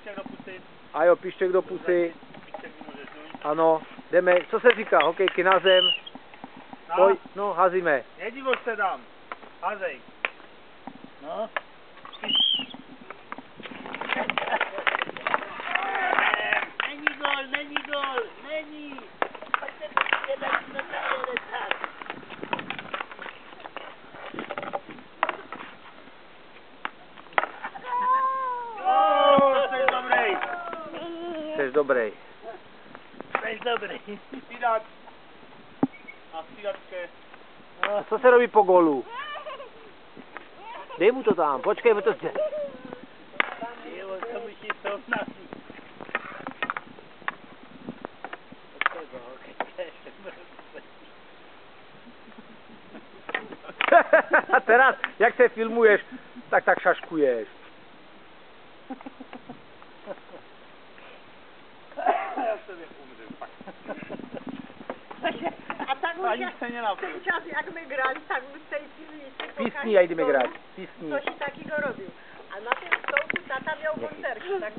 pištěk do pusy. A jo, pištěk do pusy. Pištěk můžeš dojít. Ano, jdeme. Co se říká? Hokejky na zem. Pojď, no, hazíme. Nedivoš se dám. Hazej. No. Není gol, není. Pojďte to jeden, tak. Jsi dobrý. Jsi dobrý. Jsi dobrý. Střídat. A střídatče. A co se robí po golu? Dej mu to tam, počkej, mu to zde. Jo, to musí to nasít. A teraz, jak se filmuješ, tak šaškuješ. Já se umřu, fakt. A tak už Ani se nenapil. ten čas, jak my grali, tak už se Písní, a jdeme hrát. Písní. Coś takiego robił. A na tym stołku tata miał koncerty, tak